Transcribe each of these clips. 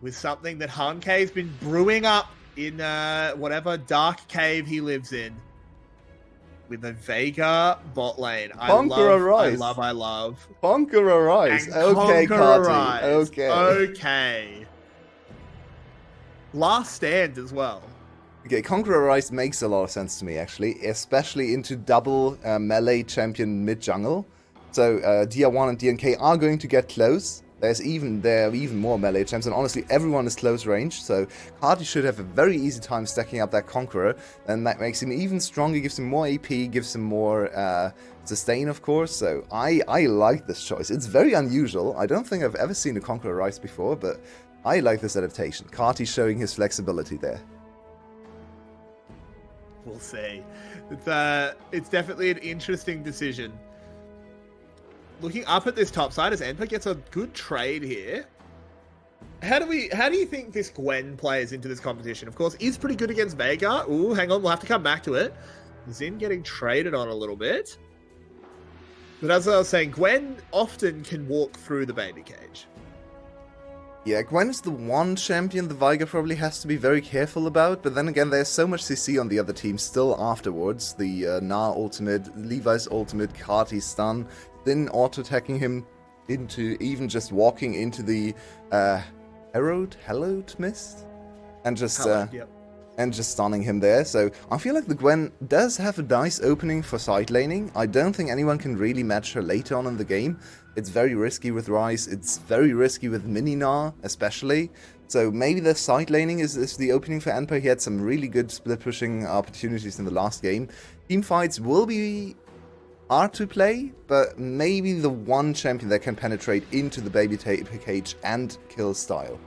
with something that Hankei's been brewing up in whatever dark cave he lives in. With a Vega bot lane. I love. Conqueror Rise. Okay, Carty. Okay. Last stand as well. Okay, Conqueror Rise makes a lot of sense to me, actually, especially into double melee champion mid-jungle. So DR1 and DNK are going to get close. There are even more melee champs, and honestly, everyone is close range, so Carty should have a very easy time stacking up that Conqueror, and that makes him even stronger, gives him more AP, gives him more sustain, of course, so I like this choice. It's very unusual. I don't think I've ever seen a Conqueror Rise before, but I like this adaptation. Carty showing his flexibility there. We'll see. It's definitely an interesting decision. Looking up at this top side as Enper gets a good trade here. How do you think this Gwen plays into this competition? Of course, is pretty good against Vega. Ooh, hang on, we'll have to come back to it. Zin getting traded on a little bit. But as I was saying, Gwen often can walk through the baby cage. Yeah, Gwen is the one champion the Veigar probably has to be very careful about, but then again, there's so much CC on the other team still afterwards. The Gnar ultimate, Levi's ultimate, Carty's stun, then auto-attacking him into even just walking into the Hallowed Mist? And just stunning him there. So I feel like the Gwen does have a nice opening for side laning. I don't think anyone can really match her later on in the game. It's very risky with Ryze. It's very risky with Mini Gnar, especially. So maybe the side laning is the opening for Enper. He had some really good split pushing opportunities in the last game. Team fights will be hard to play, but maybe the one champion that can penetrate into the baby cage and kill Style.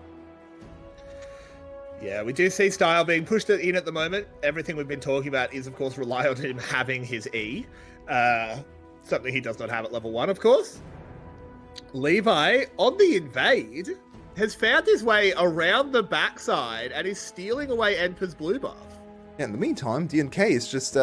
Yeah, we do see Style being pushed in at the moment. Everything we've been talking about is, of course, rely on him having his E. Something he does not have at level 1, of course. Levi, on the invade, has found his way around the backside and is stealing away Enper's blue buff. Yeah, in the meantime, DNK is just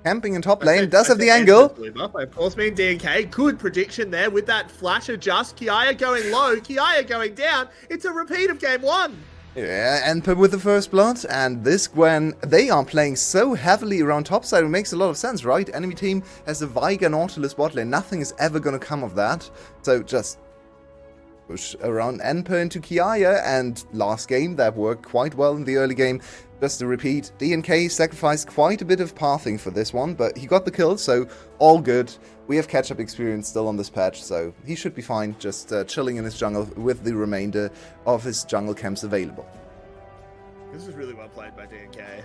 camping in top lane, does have the angle. Blue buff. I of course mean DNK. Good prediction there with that flash adjust. Kiaya going low, Kiaya going down. It's a repeat of game 1. Yeah, Enper with the first blood, and this Gwen, they are playing so heavily around topside, it makes a lot of sense, right? Enemy team has a Veigar Nautilus bot lane, nothing is ever gonna come of that, so just push around Enper into Kiaya, and last game, that worked quite well in the early game. Just to repeat, DNK sacrificed quite a bit of pathing for this one, but he got the kill, so all good. We have catch-up experience still on this patch, so he should be fine, just chilling in his jungle with the remainder of his jungle camps available. This is really well played by DNK.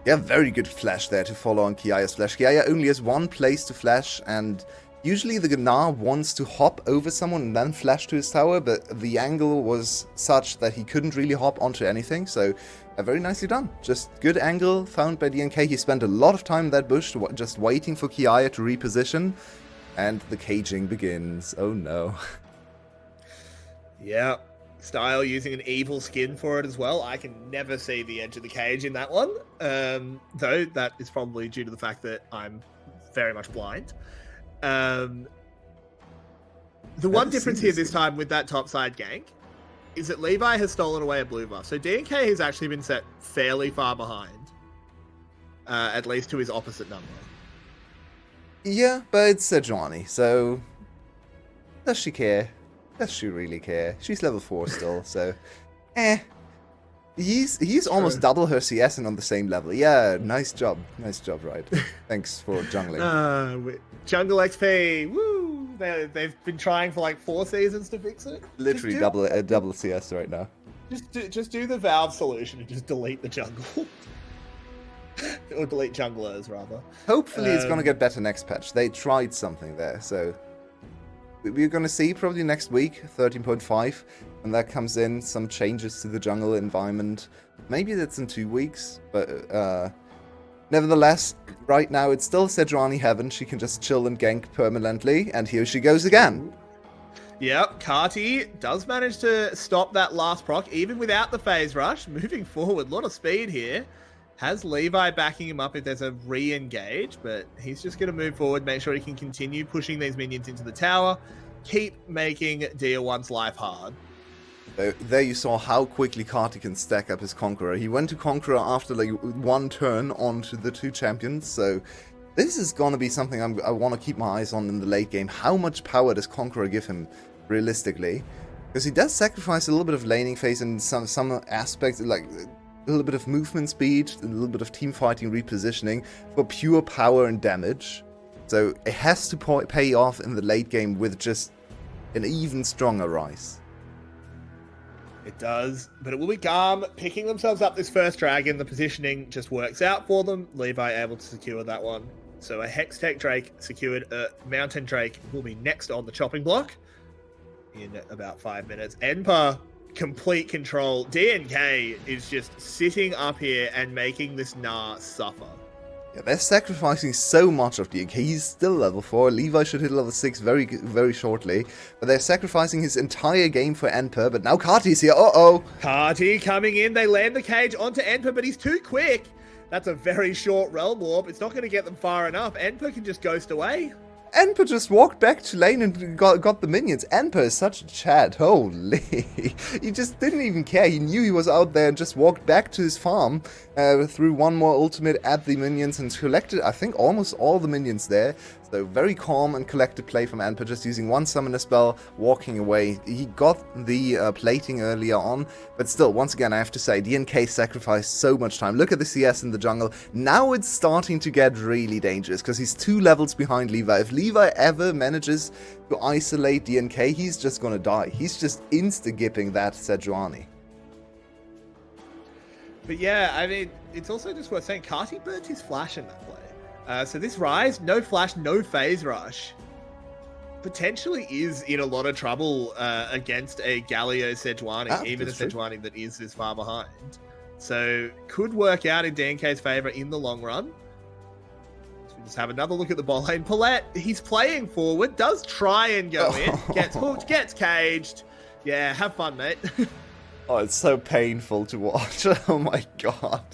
Yeah, very good flash there to follow on Kiaya's flash. Kiaya only has one place to flash, and usually the Gnar wants to hop over someone and then flash to his tower, but the angle was such that he couldn't really hop onto anything, so very nicely done. Just good angle found by DNK. He spent a lot of time in that bush just waiting for Kiaya to reposition, and the caging begins. Oh no. Yeah, Style using an evil skin for it as well. I can never see the edge of the cage in that one, though that is probably due to the fact that I'm very much blind. The one difference here this time with that topside gank is that Levi has stolen away a blue buff. So DNK has actually been set fairly far behind, at least to his opposite number. Yeah, but it's Sejuani, so does she care? Does she really care? She's level 4 still, so He's almost double her CS and on the same level. Yeah, nice job, right? Thanks for jungling. Jungle XP, woo! They've been trying for like 4 seasons to fix it. Literally double CS right now. Just do the Valve solution and just delete the jungle. Or delete junglers, rather. Hopefully it's going to get better next patch. They tried something there, so we're going to see probably next week, 13.5, when that comes in, some changes to the jungle environment. Maybe that's in 2 weeks, but nevertheless, right now it's still Sejuani heaven. She can just chill and gank permanently, and here she goes again. Yep, Carty does manage to stop that last proc, even without the phase rush. Moving forward, a lot of speed here. Has Levi backing him up if there's a re-engage, but he's just going to move forward, make sure he can continue pushing these minions into the tower, keep making DR1's life hard. There you saw how quickly Kati can stack up his Conqueror. He went to Conqueror after like one turn onto the 2 champions, so this is going to be something I want to keep my eyes on in the late game. How much power does Conqueror give him, realistically? Because he does sacrifice a little bit of laning phase and some aspects, like a little bit of movement speed, a little bit of team fighting repositioning for pure power and damage. So it has to pay off in the late game with just an even stronger Rise. It does, but it will be GAM picking themselves up this first dragon. The positioning just works out for them. Levi able to secure that one. So a Hextech Drake secured. Mountain Drake will be next on the chopping block in about 5 minutes. Enpa, complete control. DNK is just sitting up here and making this Gnar suffer. Yeah, they're sacrificing so much of DNK. He's still level 4. Levi should hit level 6 very shortly. But they're sacrificing his entire game for Enpa. But now Kati's here. Uh-oh. Kati coming in. They land the cage onto Enpa, but he's too quick. That's a very short Realm Warp. It's not going to get them far enough. Enpa can just ghost away. Enpa just walked back to lane and got the minions. Enpa is such a Chad. Holy. He just didn't even care. He knew he was out there and just walked back to his farm, threw one more ultimate at the minions and collected, I think, almost all the minions there. So very calm and collected play from Enpa, just using one summoner spell, walking away. He got the plating earlier on, but still, once again, I have to say, DNK sacrificed so much time. Look at the CS in the jungle. Now it's starting to get really dangerous, because he's 2 levels behind Levi. If Levi ever manages to isolate DNK, he's just gonna die. He's just insta-gipping that Sejuani. But yeah, I mean, it's also just worth saying, Kati burnt his flash in that play. So this Rise, no flash, no phase rush, potentially is in a lot of trouble against a Galio Sejuani, even a Sejuani that is this far behind. So could work out in DNK's favor in the long run. So we just have another look at the ball lane. Paulette, he's playing forward, does try and go in, gets hooked, gets caged. Yeah, have fun, mate. Oh, it's so painful to watch. Oh my god.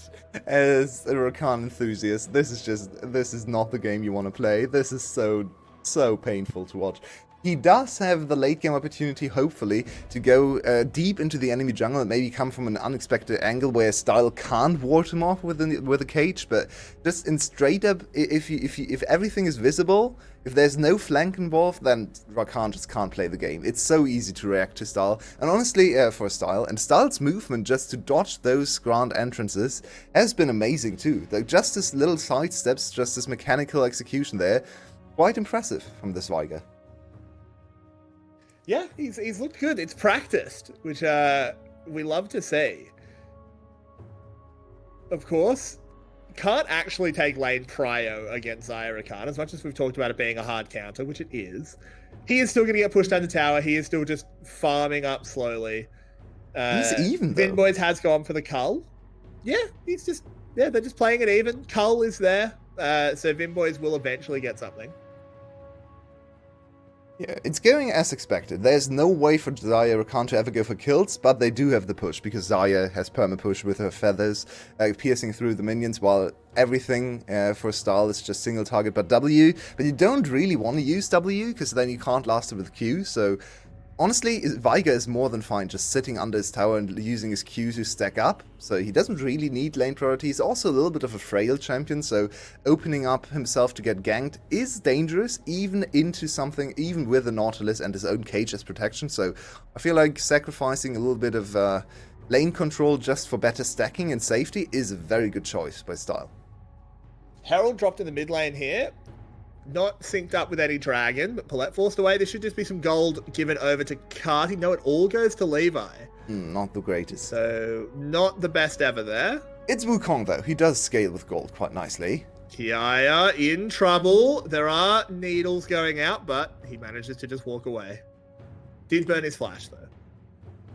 As a Rakan enthusiast, this is not the game you want to play. This is so painful to watch. He does have the late game opportunity, hopefully, to go deep into the enemy jungle and maybe come from an unexpected angle where Style can't ward him off with a cage. But just in straight up, if everything is visible, if there's no flank involved, then Rakan just can't play the game. It's so easy to react to Style, and honestly, for Style, and Style's movement just to dodge those grand entrances has been amazing too. Like just this little side steps, just this mechanical execution there, quite impressive from this Viger. Yeah, he's looked good. It's practiced, which we love to see. Of course, can't actually take lane prio against Xayah Rakan, as much as we've talked about it being a hard counter, which it is. He is still going to get pushed under tower. He is still just farming up slowly. He's even, though. Vinboys has gone for the cull. Yeah, they're just playing it even. Cull is there, so Vinboys will eventually get something. Yeah, it's going as expected. There's no way for Xayah Rakan to ever go for kills, but they do have the push, because Xayah has perma-push with her feathers, piercing through the minions, while everything for Style is just single target but W. But you don't really want to use W, because then you can't last it with Q, so honestly, Viger is more than fine just sitting under his tower and using his Q to stack up, so he doesn't really need lane priority. He's also a little bit of a frail champion, so opening up himself to get ganked is dangerous, even into something, even with the Nautilus and his own cage as protection, so I feel like sacrificing a little bit of lane control just for better stacking and safety is a very good choice by Style. Herald dropped in the mid lane here. Not synced up with any dragon, but Paulette forced away. There should just be some gold given over to Kati. No, it all goes to Levi. Not the greatest. So, not the best ever there. It's Wukong, though. He does scale with gold quite nicely. Kiaya in trouble. There are needles going out, but he manages to just walk away. Did burn his flash, though.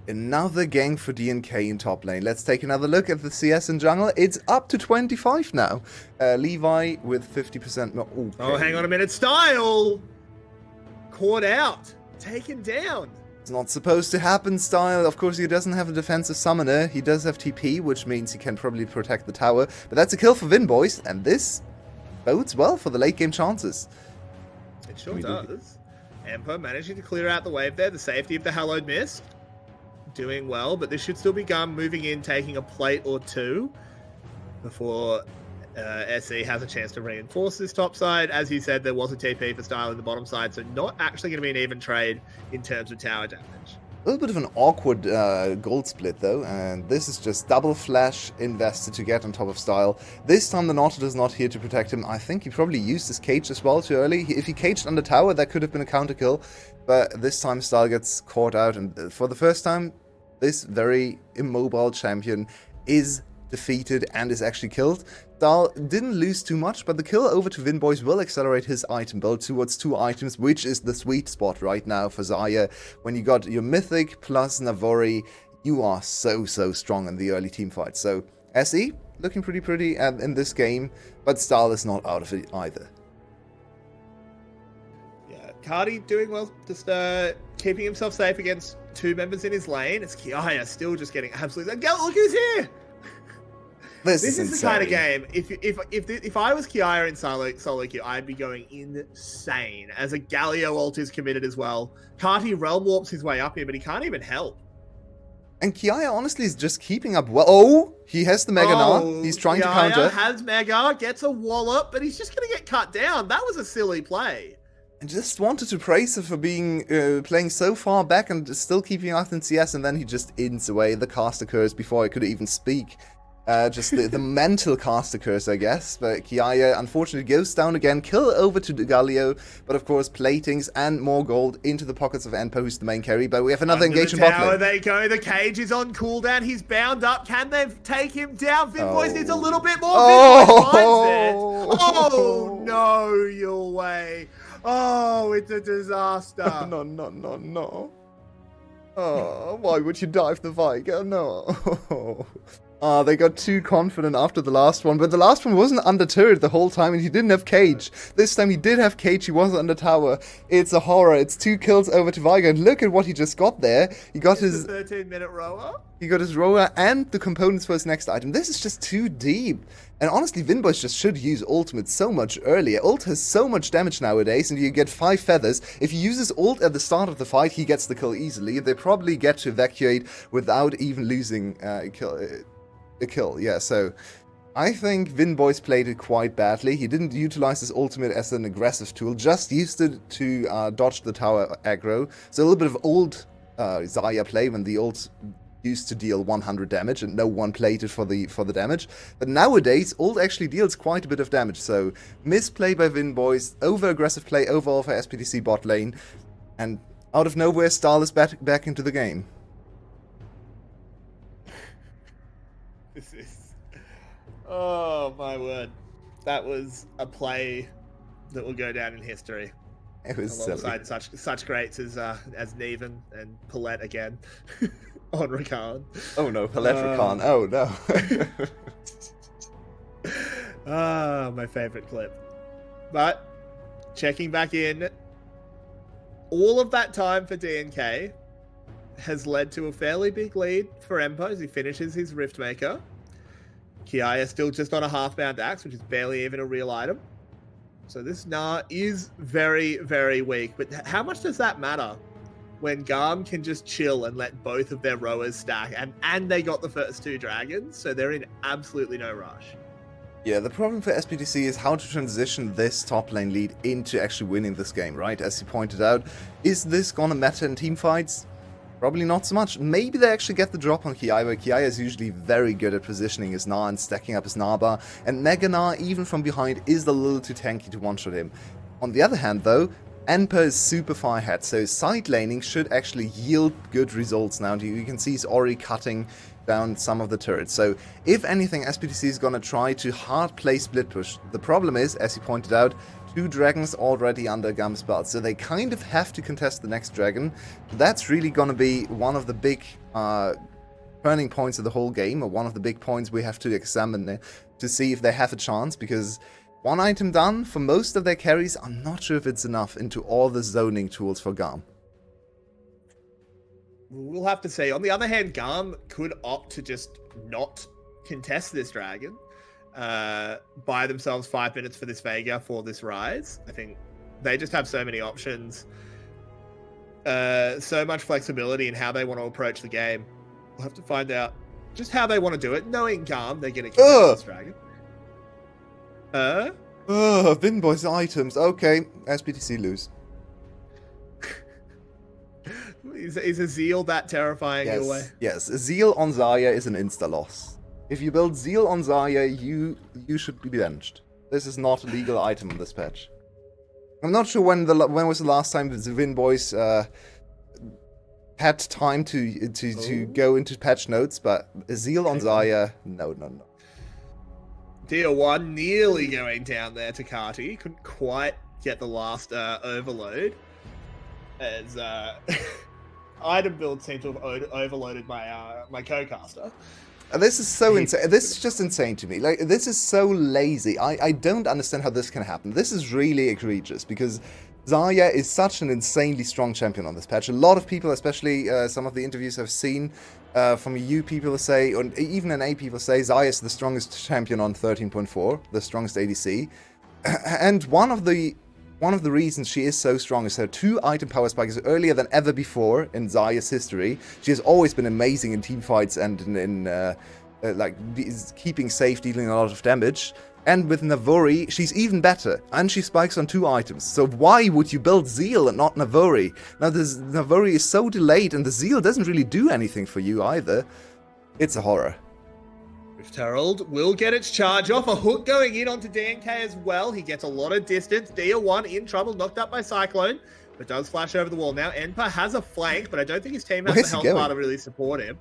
Another gank for DNK in top lane. Let's take another look at the CS in jungle. It's up to 25 now. Levi with 50% more. Okay. Oh, hang on a minute. Style! Caught out. Taken down. It's not supposed to happen, Style. Of course, he doesn't have a defensive summoner. He does have TP, which means he can probably protect the tower. But that's a kill for Vinboys, and this bodes well for the late game chances. It sure does. Emperor managing to clear out the wave there. The safety of the Hallowed Mist. doing well, but this should still be GAM moving in, taking a plate or two before SE has a chance to reinforce this top side. As you said, there was a TP for Style in the bottom side, so not actually going to be an even trade in terms of tower damage. A little bit of an awkward gold split though, and this is just double flash invested to get on top of Style. This time the Nautilus is not here to protect him. I think he probably used his cage as well too early. If he caged under tower, that could have been a counter kill, but this time Style gets caught out, and for the first time, this very immobile champion is defeated and is actually killed. Style didn't lose too much, but the kill over to Vinboys will accelerate his item build towards 2 items, which is the sweet spot right now for Xayah. When you got your Mythic plus Navori, you are so strong in the early team fight. So SE looking pretty in this game, but Style is not out of it either. Yeah, Cardi doing well, just keeping himself safe against 2 members in his lane. It's Kiaya still just getting absolutely... Look who's here! This is the kind of game, if I was Kiaya in solo queue, I'd be going insane. As a Galio ult is committed as well. Carti realm warps his way up here, but he can't even help. And Kiaya honestly is just keeping up well. Oh, he has the Mega now. He's trying to counter. Has Mega, gets a wallop, but he's just going to get cut down. That was a silly play. I just wanted to praise him for being playing so far back and still keeping up in CS, and then he just ends away. The cast occurs before I could even speak. Just the mental cast occurs, I guess. But Kiaya, unfortunately, goes down again. Kill over to Galio. But, of course, platings and more gold into the pockets of Enpo, who's the main carry. But we have another engagement bot lane. They go. The cage is on cooldown. He's bound up. Can they take him down? Vinvoice needs a little bit more. Vinvoice finds it. Oh, no, you'll way. Oh, it's a disaster. No. Oh, why would you dive the Viger? No. They got too confident after the last one, but the last one wasn't under turret the whole time, and he didn't have cage. This time he did have cage, he wasn't under tower. It's a horror. It's 2 kills over to Viger, and look at what he just got there. He got his 13-minute rower. He got his rower and the components for his next item. This is just too deep. And honestly, Vinboys just should use ultimate so much earlier. Ult has so much damage nowadays, and you get 5 feathers. If he uses ult at the start of the fight, he gets the kill easily. They probably get to evacuate without even losing a kill. Yeah, so I think Vinboys played it quite badly. He didn't utilize his ultimate as an aggressive tool, just used it to dodge the tower aggro. So a little bit of old Xayah play when the ult used to deal 100 damage and no one played it for the damage. But nowadays, ult actually deals quite a bit of damage. So misplay by Vinboys, over-aggressive play overall for SBTC bot lane, and out of nowhere, Style is back into the game. This is... Oh, my word. That was a play that will go down in history. It was alongside such greats as Neven and Paulette again on Rakan. Oh no, Paulette Rakan. Oh no. My favorite clip. But checking back in, all of that time for DNK has led to a fairly big lead for Empo as he finishes his Riftmaker. Kiaya still just on a half-bound axe, which is barely even a real item. So this Gnar is very weak. But how much does that matter when GAM can just chill and let both of their rowers stack? And they got the first 2 dragons, so they're in absolutely no rush. Yeah, the problem for SBTC is how to transition this top lane lead into actually winning this game, right? As you pointed out, is this gonna matter in team fights? Probably not so much. Maybe they actually get the drop on Kiaya, but Kiaya is usually very good at positioning his Gnar and stacking up his Gnar bar, and Mega Gnar, even from behind, is a little too tanky to one-shot him. On the other hand, though, Enpa is super far ahead, so side laning should actually yield good results now. You can see he's already cutting down some of the turrets. So, if anything, SBTC is going to try to hard play split push. The problem is, as you pointed out, 2 dragons already under GAM's belt, so they kind of have to contest the next dragon. That's really going to be one of the big turning points of the whole game, or one of the big points we have to examine to see if they have a chance, because 1 item done for most of their carries, I'm not sure if it's enough into all the zoning tools for GAM. We'll have to see. On the other hand, GAM could opt to just not contest this dragon. Buy themselves 5 minutes for this Vega for this Rise. I think they just have so many options. so much flexibility in how they want to approach the game. We'll have to find out just how they want to do it. Knowing GAM, they're going to kill this dragon. Vinboy's items. Okay, SBTC lose. Is a Zeal that terrifying your way? Yes, Zeal on Zarya is an insta-loss. If you build Zeal on Zarya, you should be benched. This is not a legal item in this patch. I'm not sure when was the last time the Vinboys had time to go into patch notes, but Zeal on Zarya, no. Tier 1 nearly going down there to Kati. Couldn't quite get the last overload. As item build seemed to have overloaded my co-caster. This is so insane. This is just insane to me. Like, this is so lazy. I don't understand how this can happen. This is really egregious because Zarya is such an insanely strong champion on this patch. A lot of people, especially some of the interviews I've seen from EU people say, or even NA people say, Zarya is the strongest champion on 13.4, the strongest ADC. And one of the reasons she is so strong is her 2 item power spikes earlier than ever before in Zarya's history. She has always been amazing in teamfights and in keeping safe, dealing a lot of damage. And with Navori, she's even better, and she spikes on 2 items. So why would you build Zeal and not Navori? Now, this Navori is so delayed, and the Zeal doesn't really do anything for you either. It's a horror. Rift Herald will get its charge off. A hook going in onto DNK as well. He gets a lot of distance. Dia1 in trouble, knocked up by Cyclone, but does flash over the wall. Now, Enpa has a flank, but I don't think his team has the health bar to really support him.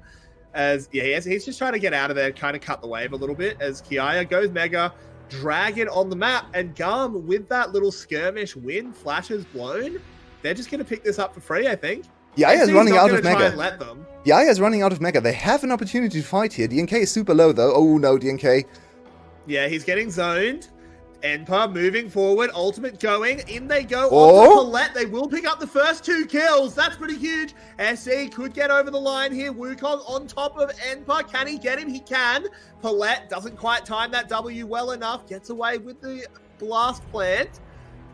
He's just trying to get out of there, kind of cut the wave a little bit, as Kiaya goes Mega, Dragon on the map, and GAM with that little skirmish win, flashes blown. They're just going to pick this up for free, I think. Yaya's running out of Mega. Let them. Yaya's running out of Mega. They have an opportunity to fight here. DNK is super low, though. Oh, no, DNK. Yeah, he's getting zoned. Enpa moving forward. Ultimate going. In they go. On to Colette. They will pick up the first 2 kills. That's pretty huge. SE could get over the line here. Wukong on top of Enpa. Can he get him? He can. Paulette doesn't quite time that W well enough. Gets away with the blast plant.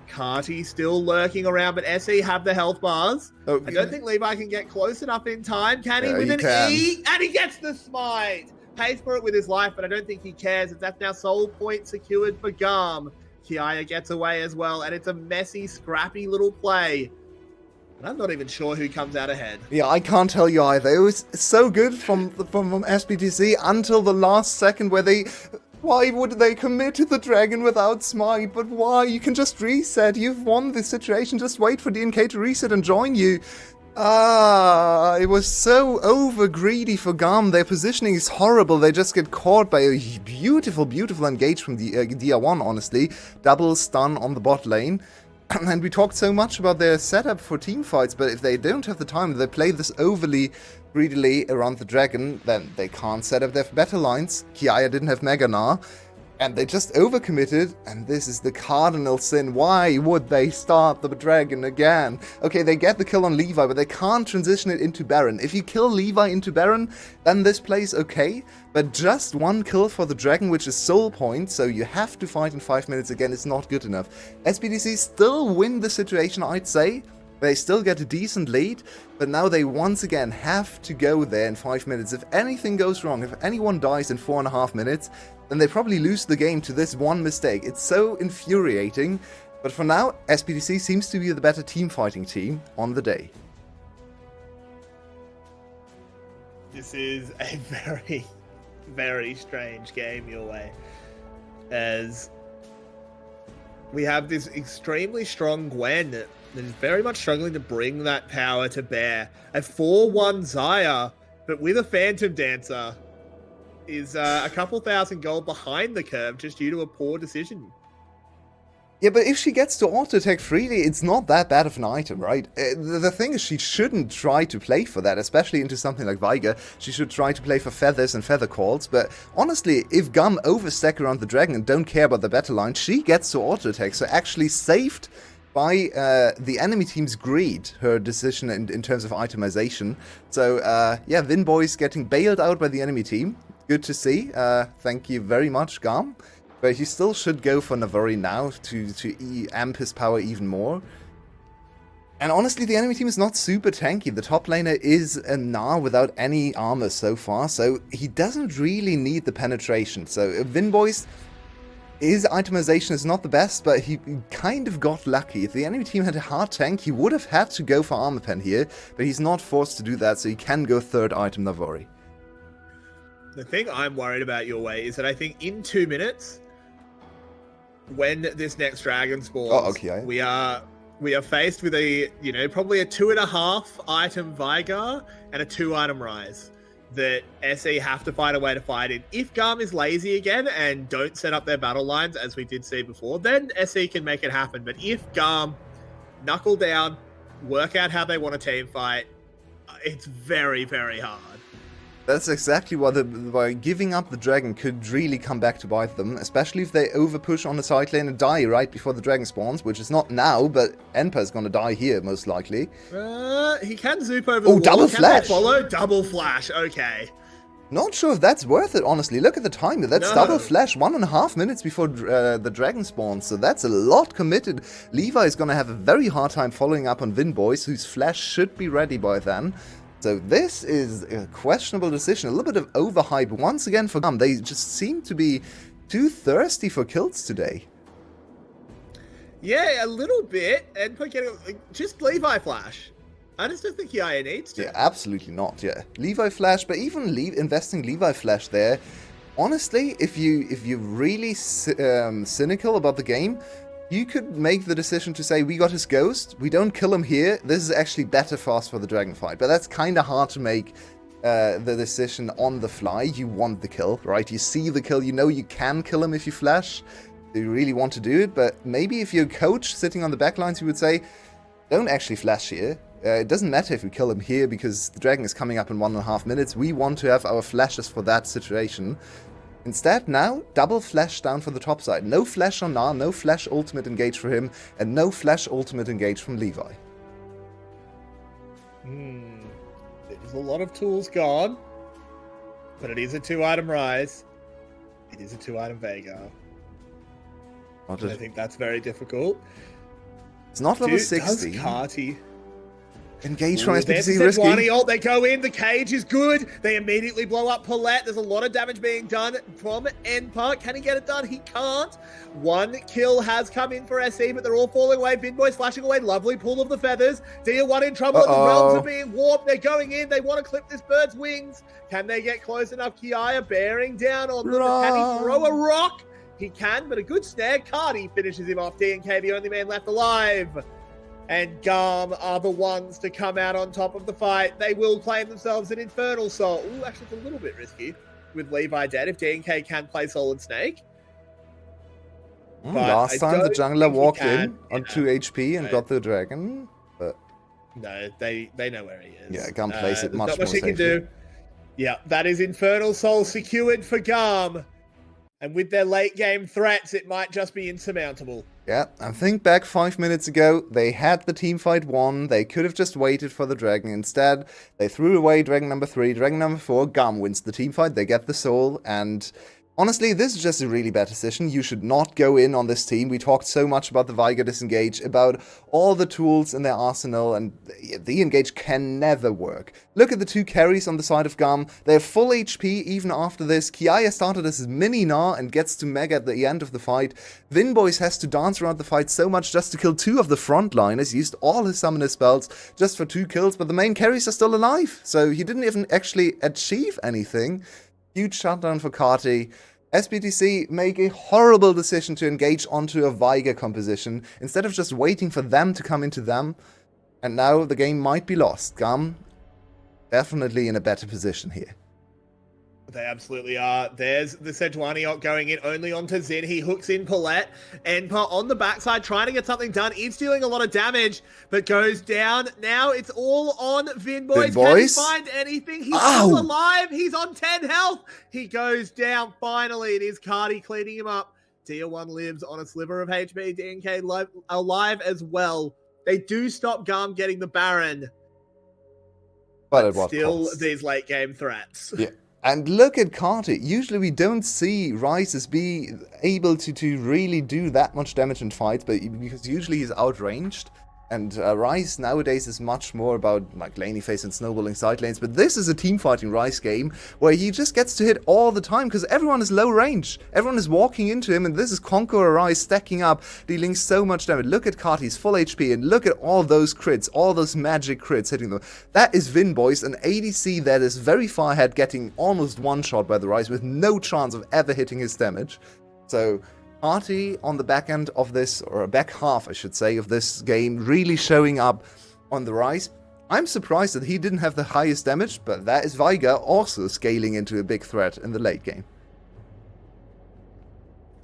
Kati still lurking around, but SE have the health bars. I don't think Levi can get close enough in time. Can he with an E? And he gets the smite. Pays for it with his life, but I don't think he cares. That's now soul point secured for GAM. Kiaya gets away as well, and it's a messy, scrappy little play. And I'm not even sure who comes out ahead. Yeah, I can't tell you either. It was so good from SBTC until the last second where they... Why would they commit to the dragon without smite? But why? You can just reset. You've won this situation. Just wait for DNK to reset and join you. It was so over greedy for GAM. Their positioning is horrible. They just get caught by a beautiful, beautiful engage from the Dia1, honestly. Double stun on the bot lane. And we talked so much about their setup for team fights, but if they don't have the time, they play this overly greedily around the dragon, then they can't set up their battle lines. Kiaya didn't have Mega Gnar, and they just overcommitted, and this is the cardinal sin. Why would they start the dragon again? Okay, they get the kill on Levi, but they can't transition it into Baron. If you kill Levi into Baron, then this plays okay, but just 1 kill for the dragon, which is soul point, so you have to fight in 5 minutes again, is not good enough. SBTC still win the situation, I'd say. They still get a decent lead, but now they once again have to go there in 5 minutes. If anything goes wrong, if anyone dies in 4.5 minutes, then they probably lose the game to this one mistake. It's so infuriating, but for now, SBTC seems to be the better team fighting team on the day. This is a very, very strange game your way, as we have this extremely strong Gwen that is very much struggling to bring that power to bear. A 4-1 Xayah, but with a Phantom Dancer, is a couple thousand gold behind the curve just due to a poor decision. Yeah, but if she gets to auto-attack freely, it's not that bad of an item, right? The thing is, she shouldn't try to play for that, especially into something like Veigar. She should try to play for feathers and feather calls, but honestly, if GAM overstack around the dragon and don't care about the battle line, she gets to auto-attack, so actually saved by the enemy team's greed, her decision in terms of itemization. So, yeah, Vinboy's getting bailed out by the enemy team. Good to see. Thank you very much, GAM. But he still should go for Navori now to amp his power even more. And honestly, the enemy team is not super tanky. The top laner is a Gnar without any armor so far, so he doesn't really need the penetration. So Vinboys, his itemization is not the best, but he kind of got lucky. If the enemy team had a hard tank, he would have had to go for armor pen here, but he's not forced to do that, so he can go third item Navori. The thing I'm worried about your way is that I think in 2 minutes, when this next dragon spawns, we are faced with a, probably a 2.5 item Vigar and a 2 item Rise that SE have to find a way to fight in. If GAM is lazy again and don't set up their battle lines, as we did see before, then SE can make it happen. But if GAM knuckle down, work out how they want to team fight, it's very, very hard. That's exactly why giving up the dragon could really come back to bite them, especially if they overpush on the side lane and die right before the dragon spawns, which is not now, but Enpa is going to die here, most likely. He can zoop over the wall. Double flash! Follow? Double flash, okay. Not sure if that's worth it, honestly. Look at the timer. That's double flash, 1.5 minutes before the dragon spawns, so that's a lot committed. Levi is going to have a very hard time following up on Vinboys, whose flash should be ready by then. So this is a questionable decision, a little bit of overhype once again for GAM. They just seem to be too thirsty for kills today. Yeah, a little bit, and just Levi flash. I just don't think he needs to. Yeah, absolutely not, yeah. Levi flash, but even investing Levi flash there, honestly, if you're really cynical about the game, you could make the decision to say, we got his ghost, we don't kill him here, this is actually better for us for the dragon fight. But that's kind of hard to make the decision on the fly. You want the kill, right? You see the kill, you know you can kill him if you flash. You really want to do it, but maybe if you're a coach sitting on the backlines, you would say, don't actually flash here. It doesn't matter if we kill him here because the dragon is coming up in 1.5 minutes. We want to have our flashes for that situation. Instead, now, double flash down for the top side. No flash on Gnar, no flash ultimate engage for him, and no flash ultimate engage from Levi. There's a lot of tools gone, but it is a 2 item Rise. It is a 2 item Veigar. I think that's very difficult. It's not level 60. Does Carty engage from SBTC risky. Ult, they go in, the cage is good. They immediately blow up Paulette. There's a lot of damage being done from Enpa. Can he get it done? He can't. 1 kill has come in for SE, but they're all falling away. Vinboy's flashing away. Lovely pull of the feathers. Dia1 in trouble. The realms are being warped. They're going in. They want to clip this bird's wings. Can they get close enough? Kiaya bearing down on them. Can he throw a rock? He can, but a good snare. Cardi finishes him off. DNK, the only man left alive. And GAM are the ones to come out on top of the fight. They will claim themselves an Infernal Soul. Ooh, actually, it's a little bit risky with Levi dead if DNK can play Solid Snake. Last time the jungler walked in on 2 HP and got the dragon, but... No, they know where he is. Yeah, GAM plays it much more safely. Can do. Yeah, that is Infernal Soul secured for GAM. And with their late game threats, it might just be insurmountable. Yeah, I think back 5 minutes ago, they had the teamfight won. They could have just waited for the dragon. Instead, they threw away dragon number 3, dragon number 4. GAM wins the teamfight. They get the soul. And honestly, this is just a really bad decision. You should not go in on this team. We talked so much about the Vigar disengage, about all the tools in their arsenal, and the engage can never work. Look at the 2 carries on the side of GAM. They have full HP even after this. Kiaya started as mini Gnar and gets to Mega at the end of the fight. Vinboys has to dance around the fight so much just to kill 2 of the frontliners. He used all his summoner spells just for 2 kills, but the main carries are still alive. So he didn't even actually achieve anything. Huge shutdown for Carty. SBTC make a horrible decision to engage onto a Vigar composition instead of just waiting for them to come into them. And now the game might be lost. GAM definitely in a better position here. They absolutely are. There's the Sejuani ult going in only onto Zin. He hooks in Paulette. Enpa on the backside trying to get something done. Is dealing a lot of damage, but goes down. Now it's all on Vinboys. Can he find anything? He's still alive. He's on 10 health. He goes down finally. It is Cardi cleaning him up. Tier 1 lives on a sliver of HP. DNK alive as well. They do stop GAM getting the Baron. But still, these late game threats. Yeah. And look at Carty. Usually we don't see Rises be able to really do that much damage in fights, but because usually he's outranged. And Rise nowadays is much more about like laney face and snowballing side lanes, but this is a team fighting Rise game where he just gets to hit all the time because everyone is low range. Everyone is walking into him, and this is Conqueror Rise stacking up, dealing so much damage. Look at Kati's full HP, and look at all those crits, all those magic crits hitting them. That is Vin, boys, an ADC that is very far ahead, getting almost one shot by the Rise with no chance of ever hitting his damage. So Party on the back end of this, or back half, I should say, of this game, really showing up on the Rise. I'm surprised that he didn't have the highest damage, but that is Veigar also scaling into a big threat in the late game.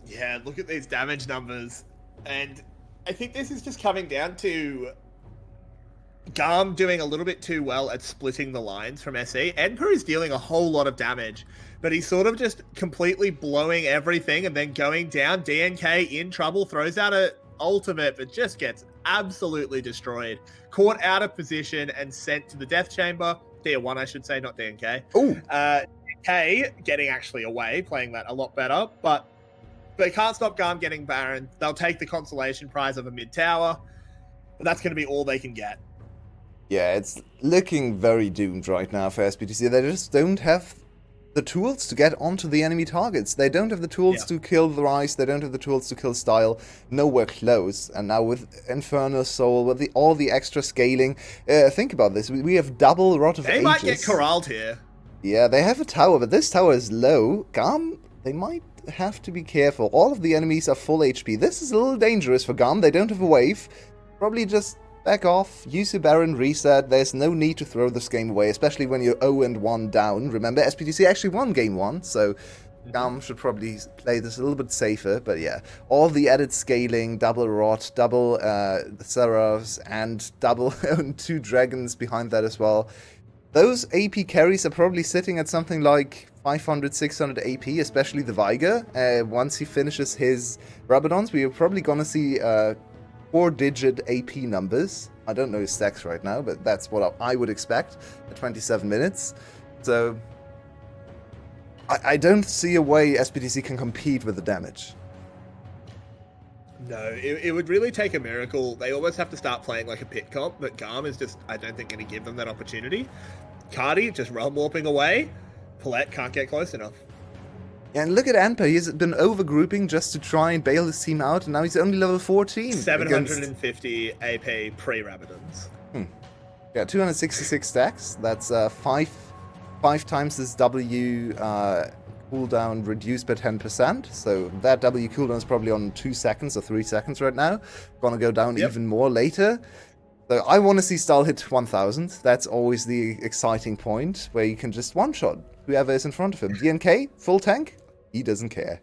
Yeah, look at these damage numbers. And I think this is just coming down to GAM doing a little bit too well at splitting the lines from SE. Enper is dealing a whole lot of damage, but he's sort of just completely blowing everything and then going down. DNK in trouble, throws out an ultimate, but just gets absolutely destroyed. Caught out of position and sent to the death chamber. Tier 1, I should say, not DNK. Ooh. DNK getting actually away, playing that a lot better, but they can't stop GAM getting Baron. They'll take the consolation prize of a mid tower, but that's going to be all they can get. Yeah, it's looking very doomed right now for SBTC. They just don't have the tools to get onto the enemy targets. They don't have the tools to kill the Rise. They don't have the tools to kill Style. Nowhere close. And now with Infernal Soul, with all the extra scaling, think about this. We have double Rot of Ages. They might get corralled here. Yeah, they have a tower, but this tower is low. GAM, they might have to be careful. All of the enemies are full HP. This is a little dangerous for GAM. They don't have a wave. Probably just back off, use your Baron, reset. There's no need to throw this game away, especially when you're 0-1 down. Remember, SBTC actually won game 1, so GAM should probably play this a little bit safer. But yeah, all the added scaling, double Rot, double Seraphs, and double 2 Dragons behind that as well. Those AP carries are probably sitting at something like 500, 600 AP, especially the Veigar. Once he finishes his Rabadons, we are probably going to see 4-digit AP numbers. I don't know his stacks right now, but that's what I would expect at 27 minutes. So I don't see a way SBTC can compete with the damage. No, it would really take a miracle. They almost have to start playing like a pit comp, but GAM is just, I don't think, going to give them that opportunity. Cardi just realm warping away. Paulette can't get close enough. And look at Anpa, he's been overgrouping just to try and bail his team out, and now he's only level 14. 750 AP pre-Rabadons. Yeah, 266 stacks. That's five times this W cooldown reduced by 10%. So that W cooldown is probably on 2 seconds or 3 seconds right now. Gonna go down even more later. So I want to see Style hit 1000. That's always the exciting point, where you can just one-shot whoever is in front of him. DNK, full tank, he doesn't care.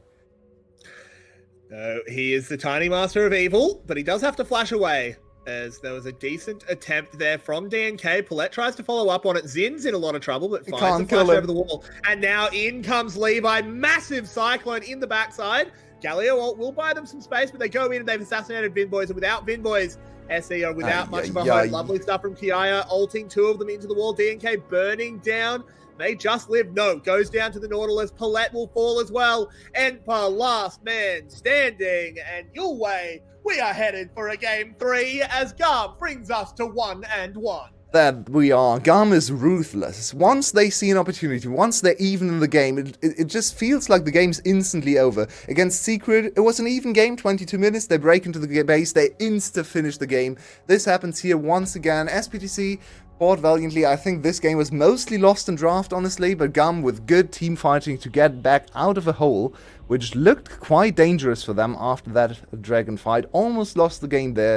No, he is the tiny master of evil, but he does have to flash away, as there was a decent attempt there from DNK. Paulette tries to follow up on it. Zin's in a lot of trouble, but finds a flash over the wall. And now in comes Levi. Massive Cyclone in the backside. Galio will buy them some space, but they go in and they've assassinated Vinboys. And without Vinboys, SE are without much of a hope. Lovely stuff from Kiaya, ulting 2 of them into the wall. DNK burning down. They just live. No, goes down to the Nautilus. Paulette will fall as well. Enpa, last man standing. And your way, we are headed for a game 3 as GAM brings us to 1-1. That we are. GAM is ruthless. Once they see an opportunity, once they're even in the game, it just feels like the game's instantly over. Against Secret, it was an even game, 22 minutes. They break into the base, they insta-finish the game. This happens here once again. SBTC fought valiantly. I think this game was mostly lost in draft, honestly, but GAM with good team fighting to get back out of a hole, which looked quite dangerous for them after that dragon fight. Almost lost the game there.